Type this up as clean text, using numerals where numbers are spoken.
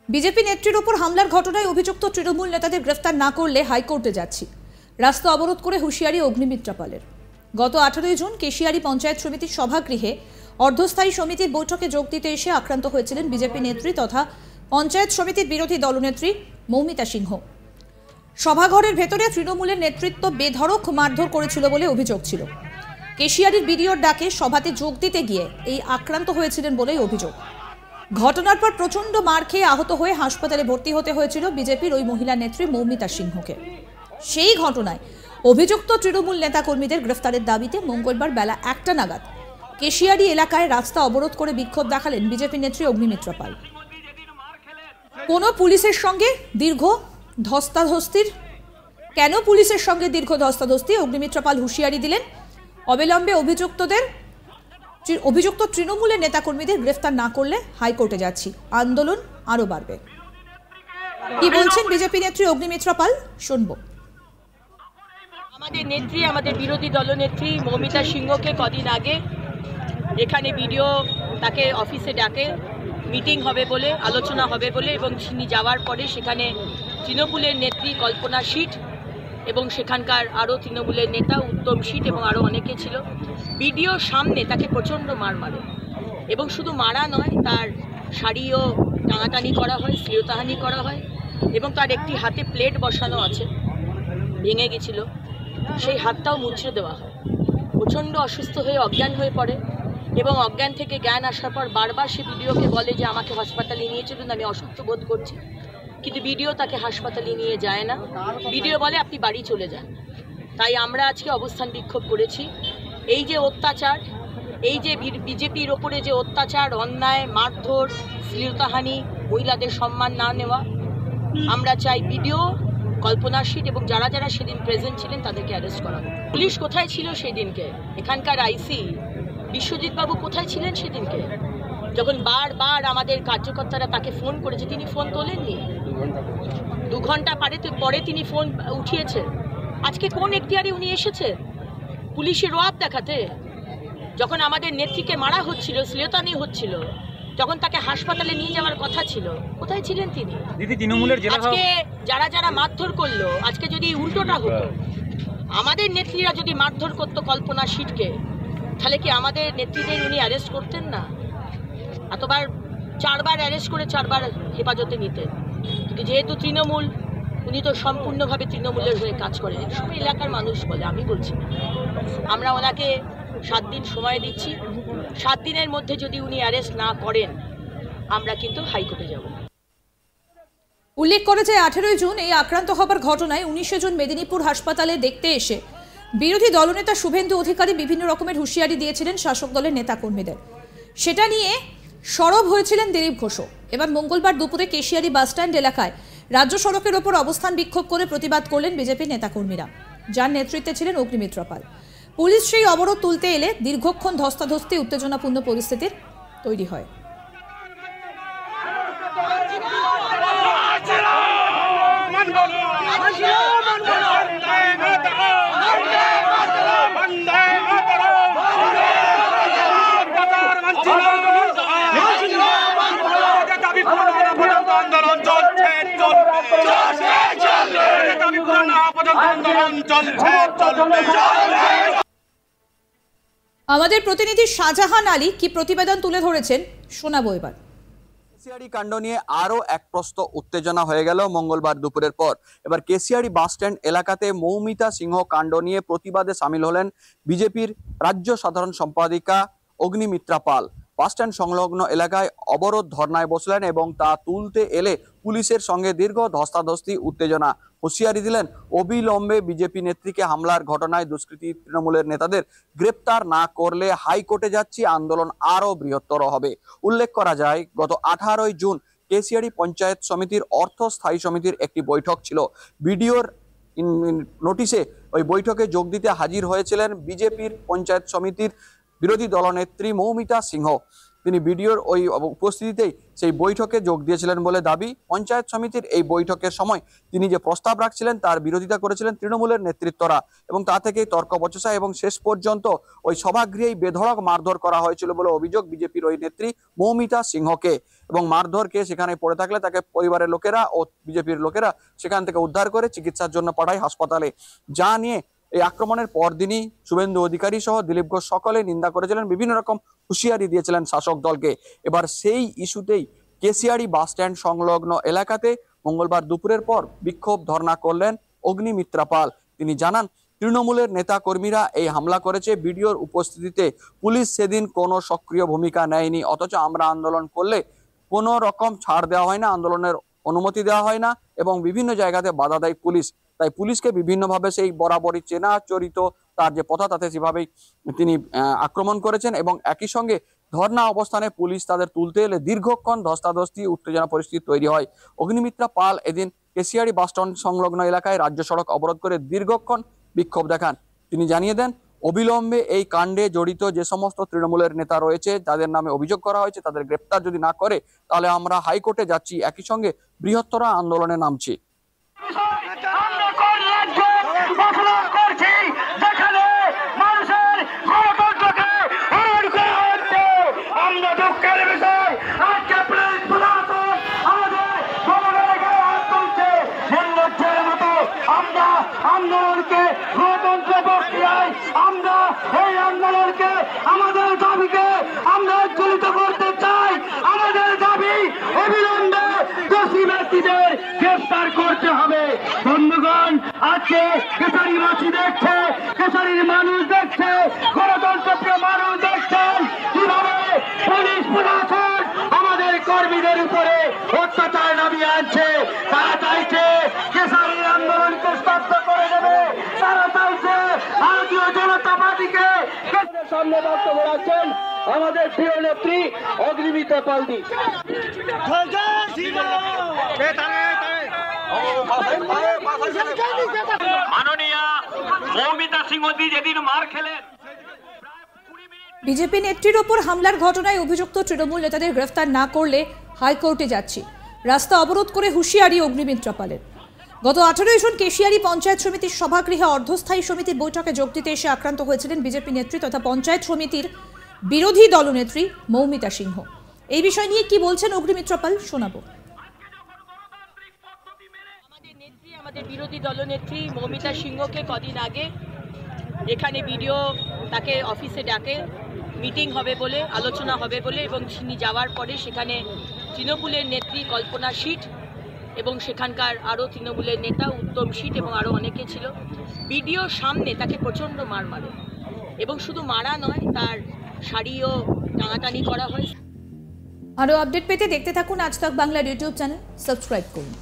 BJP নেত্রীর ওপর হামলার ঘটনায় অভিযুক্ত তৃণমূল নেতাদের গ্রেফতার না করলে হাইকোর্টে যাচ্ছি। রাস্তা অবরোধ করে হুঁশিয়ারি অগ্নিমিত্রা পালের। গত 18 জুন কেশিয়ারি পঞ্চায়েত সমিতির সভাগৃহে অর্ধস্থায়ী সমিতির বৈঠকে যোগ দিতে এসে আক্রান্ত হয়েছিলেন বিজেপি নেত্রী তথা পঞ্চায়েত সমিতির বিরোধী দলনেত্রী মৌমিতা সিংহ। সভাঘরের ভেতরে তৃণমূলের নেতৃত্ব বেধড়ক মারধর করেছিল বলে অভিযোগ ছিল। কেশিয়ারির বিডিওর ডাকে সভাতে যোগ দিতে গিয়ে এই আক্রান্ত হয়েছিলেন বলেই অভিযোগ। ঘটনার পর প্রচন্ড মার খেয়ে আহত হয়ে হাসপাতালে ভর্তি হতে হয়েছিল বিজেপির ওই মহিলা নেত্রী মৌমিতা সিংহকে। সেই ঘটনায় অভিযুক্ত তৃণমূল নেতাকর্মীদের গ্রেফতারের দাবিতে মঙ্গলবার বেলা 1টা নাগাদ কেশিয়ারি এলাকায় রাস্তা অবরোধ করে বিক্ষোভ দেখালেন বিজেপি নেত্রী অগ্নিমিত্রা পাল। কেন পুলিশের সঙ্গে দীর্ঘ ধস্তাধস্তি অগ্নিমিত্রা পাল হুঁশিয়ারি দিলেন, অবিলম্বে অভিযুক্ত তৃণমূলের নেতাকর্মীদের গ্রেফতার না করলে হাইকোর্টে যাচ্ছি, আন্দোলন আরো বাড়বে। কি বলছেন বিজেপি নেত্রী অগ্নিমিত্রা পাল শুনবো। আমাদের নেত্রী, আমাদের বিরোধী দলনেত্রী মৌমিতা সিংহকে কদিন আগে এখানে ভিডিও তাকে অফিসে ডাকে মিটিং হবে বলে, আলোচনা হবে বলে, এবং তিনি যাওয়ার পরে সেখানে তৃণমূলের নেত্রী কল্পনা শীট এবং সেখানকার আরও তৃণমূলের নেতা উত্তম শীট এবং আরও অনেকে ছিল। ভিডিওর সামনে তাকে প্রচণ্ড মার মারে এবং শুধু মারা নয়, তার শাড়িও টানাটানি করা হয়, শ্লীলতাহানি করা হয় এবং তার একটি হাতে প্লেট বসানো আছে, ভেঙে গেছিল, সেই হাতটাও মুচড়ে দেওয়া হয়। প্রচণ্ড অসুস্থ হয়ে অজ্ঞান হয়ে পড়ে এবং অজ্ঞান থেকে জ্ঞান আসার পর বারবার সে ভিডিওকে বলে যে আমাকে হাসপাতালে নিয়ে চলুন, আমি অসুস্থ বোধ করছি, কিন্তু ভিডিও তাকে হাসপাতালে নিয়ে যায় না। ভিডিও বলে আপনি বাড়ি চলে যান। তাই আমরা আজকে অবস্থান বিক্ষোভ করেছি। এই যে অত্যাচার, এই যে বিজেপির ওপরে যে অত্যাচার, অন্যায়, মারধর, শ্লীলতাহানি, মহিলাদের সম্মান না নেওয়া, আমরা চাই ভিডিও, কল্পনা শীট এবং যারা যারা সেদিন প্রেজেন্ট ছিলেন তাদেরকে অ্যারেস্ট করা হোক। পুলিশ কোথায় ছিল সেই দিনকে? এখানকার আইসি বিশ্বজিৎ বাবু কোথায় ছিলেন সেদিনকে? যখন বারবার আমাদের কার্যকর্তারা তাকে ফোন করেছে, তিনি ফোন তোলেননি। 2 ঘন্টা পরে তিনি ফোন উঠিয়েছে। আজকে কোন এখতিয়ারে উনি এসেছে? পুলিশের রোয়াব দেখাতে? যখন আমাদের নেত্রীকে মারা হচ্ছিল, শ্লীলতাহানি হচ্ছিল, যখন তাকে হাসপাতালে নিয়ে যাওয়ার কথা ছিল, কোথায় ছিলেন তিনি? আজকে যারা যারা মারধর করলো, আজকে যদি উল্টোটা হতো, আমাদের নেত্রীরা যদি মারধর করতো কল্পনা শীটকে, তাহলে কি আমাদের নেত্রীদের উনি অ্যারেস্ট করতেন না? এতবার 4 বার অ্যারেস্ট করে 4 বার হেফাজতে নিতেন। কিন্তু যেহেতু তৃণমূল, উনি তো সম্পূর্ণভাবে তৃণমূলের হয়ে কাজ করেন। সব এলাকার মানুষ বলে, আমি বলছি। আমরা ওনাকে 7 দিন সময় দিচ্ছি। 7 দিনের মধ্যে যদি উনি অ্যারেস্ট না করেন, আমরা কিন্তু হাইকোর্টে যাব। উল্লেখ করেছে 18 জুন এই আক্রান্ত হবার ঘটনায় 19 জুন মেদিনীপুর হাসপাতালে দেখতে এসে বিরোধী দলনেতা শুভেন্দু অধিকারী বিভিন্ন রকমের হুঁশিয়ারি দিয়েছিলেন শাসক দলের নেতাকর্মীদের। সেটা নিয়ে সরব হয়েছিলেন দিলীপ ঘোষও। এবার মঙ্গলবার দুপুরে কেশিয়ারি বাসস্ট্যান্ড এলাকায় রাজ্য সড়কের ওপর অবস্থান বিক্ষোভ করে প্রতিবাদ করলেন বিজেপির নেতাকর্মীরা, যার নেতৃত্বে ছিলেন অগ্নিমিত্রা পাল। পুলিশ সেই অবরোধ তুলতে এলে দীর্ঘক্ষণ ধস্তাধস্তি, উত্তেজনাপূর্ণ পরিস্থিতির তৈরি হয়। আমাদের প্রতিনিধি শাহজাহান আলী কি প্রতিবেদন তুলে ধরেছেন শোনাবো এবার। কেশিয়ারি কাণ্ড নিয়ে আরো এক প্রস্ত উত্তেজনা হয়ে গেল মঙ্গলবার দুপুরের পর। এবার কেশিয়ারি বাস স্ট্যান্ড এলাকাতে মৌমিতা সিংহ কাণ্ড নিয়ে প্রতিবাদে সামিল হলেন বিজেপির রাজ্য সাধারণ সম্পাদিকা অগ্নিমিত্রা পাল। বাস স্ট্যান্ড সংলগ্ন এলাকায় অবরোধ ধর্নায় বসলেন এবং তা তুলতে এলে পুলিশের সঙ্গে দীর্ঘ ধস্তাধস্তি, উত্তেজনা। হুঁশিয়ারি দিলেন অবিলম্বে বিজেপি নেত্রীকে হামলার ঘটনায় দুষ্কৃতী তৃণমূলের নেতাদের গ্রেপ্তার না করলে হাইকোর্টে যাচ্ছি, আন্দোলন আরো বৃহত্তর হবে। উল্লেখ করা যায়, গত 18 জুন কেশিয়ারি পঞ্চায়েত সমিতির অর্থ স্থায়ী সমিতির একটি বৈঠক ছিল। বিডিওর নোটিশে ওই বৈঠকে যোগ দিতে হাজির হয়েছিলেন বিজেপির পঞ্চায়েত সমিতির বিরোধী দলনেত্রী মৌমিতা সিংহ। তিনি বিডিওর ওই উপস্থিতিতেই সেই বৈঠকে যোগ দিয়েছিলেন বলে দাবি। পঞ্চায়েত সমিতির এই বৈঠকের সময় তিনি যে প্রস্তাব রাখছিলেন তার বিরোধিতা করেছিলেন তৃণমূলের নেতৃত্বরা এবং তা থেকেই তর্ক বচসা এবং শেষ পর্যন্ত ওই সভাগৃহেই বেধড়ক মারধর করা হয়েছিল বলে অভিযোগ বিজেপির ওই নেত্রী মৌমিতা সিংহকে। এবং মারধরকে সেখানে পড়ে থাকলে তাকে পরিবারের লোকেরা ও বিজেপির লোকেরা সেখান থেকে উদ্ধার করে চিকিৎসার জন্য পাঠায় হাসপাতালে। যা নিয়ে এই আক্রমণের পরদিনই শুভেন্দু অধিকারী সহ দিলীপ ঘোষ সকলে নিন্দা করেছিলেন, বিভিন্ন রকম হুঁশিয়ারি দিয়েছিলেন শাসক দলকে। এবার সেই ইস্যুতেই কেশিয়াড়ি বাস স্ট্যান্ড সংলগ্ন এলাকাতে মঙ্গলবার দুপুরের পর বিক্ষোভ ধর্ণা করলেন অগ্নিমিত্রা পাল। তিনি জানান, তৃণমূলের নেতা কর্মীরা এই হামলা করেছে, বিডিওর উপস্থিতিতে পুলিশ সেদিন কোনো সক্রিয় ভূমিকা নেয়নি, অথচ আমরা আন্দোলন করলে কোনো রকম ছাড় দেওয়া হয় না, আন্দোলনের অনুমতি দেওয়া হয় না এবং বিভিন্ন জায়গাতে বাধা দেয় পুলিশ। তাই পুলিশকে বিভিন্নভাবে সেই বরাবরই চেনা চরিত তার যে পথা তাতে সেভাবেই তিনি আক্রমণ করেছেন এবং একই সঙ্গে ধর্ণা অবস্থানে পুলিশ তাদের তুলতে এলে দীর্ঘক্ষণ ধস্তাধস্তি উত্তেজনা পরিস্থিতি তৈরি হয়। অগ্নিমিত্রা পাল এদিন কেশিয়াড়ি বাসস্ট্যান্ড সংলগ্ন এলাকায় রাজ্য সড়ক অবরোধ করে দীর্ঘক্ষণ বিক্ষোভ দেখান। তিনি জানিয়ে দেন, অবিলম্বে এই কাণ্ডে জড়িত যে সমস্ত তৃণমূলের নেতা রয়েছে যাদের নামে অভিযোগ করা হয়েছে তাদের গ্রেপ্তার যদি না করে তাহলে আমরা হাইকোর্টে যাচ্ছি, একই সঙ্গে বৃহত্তর আন্দোলনে নামছি। আন্দোলনকে গণতন্ত্র প্রক্রিয়ায় আমরা এই আন্দোলনকে আমাদের দাবিকে আমরা উজ্জ্বলিত করতে চাই। আমাদের দাবি অবিলম্বে দোষী ব্যক্তিদের গ্রেফতার করতে হবে। বন্ধুগণ, আজকে কেশারীবাসী দেখছে, কেশারীর মানুষ দেখছে, গণতন্ত্রপ্রিয় মানুষ দেখছেন কিভাবে পুলিশ প্রশাসন আমাদের কর্মীদের উপরে অত্যাচার নামিয়ে আনছে। তারা চাইছে কেশারীর আন্দোলনকে স্তব্ধ করে দেবে, তারা চাইছে ভারতীয় জনতা পার্টিকে। সামনে বক্তব্য রাখছেন আমাদের প্রিয় নেত্রী অগ্নিমিত্রা পালদি। মাননীয়া মৌমিতা সিংহজি যেদিন মার খেলেন, বিজেপি নেত্রীর ওপর হামলার ঘটনায় অভিযুক্ত তৃণমূল নেতাদের গ্রেফতার না করলে হাইকোর্টে যাচ্ছি, রাস্তা অবরোধ করে হুঁশিয়ারি অগ্নিমিত্রা পালের। গত 18 জুন কেশিয়াড়ি পঞ্চায়েত সমিতির সভাগৃহে অর্ধস্থায়ী সমিতির বৈঠকে যোগ দিতে এসে আক্রান্ত হয়েছিলেন বিজেপি নেত্রী তথা পঞ্চায়েত সমিতির বিরোধী দলনেত্রী মৌমিতা সিংহ। এই বিষয় নিয়ে কি বলছেন অগ্নিমিত্রা পাল শোনাবো। আমাদের বিরোধী দলনেত্রী মৌমিতা সিংহকে কদিন আগে এখানে বিডিও তাকে অফিসে ডাকে, মিটিং হবে বলে, আলোচনা হবে বলে এবং তিনি যাওয়ার পরে সেখানে তৃণমূলের নেত্রী কল্পনা শীট এবং সেখানকার আরও তৃণমূলের নেতা উত্তম শীট এবং আরও অনেকে ছিল। বিডিওর সামনে তাকে প্রচণ্ড মার মারে এবং শুধু মারা নয়, তার শাড়িও টানাটানি করা হয়। আরও আপডেট পেতে দেখতে থাকুন আজ তাক বাংলার ইউটিউব চ্যানেল, সাবস্ক্রাইব করুন।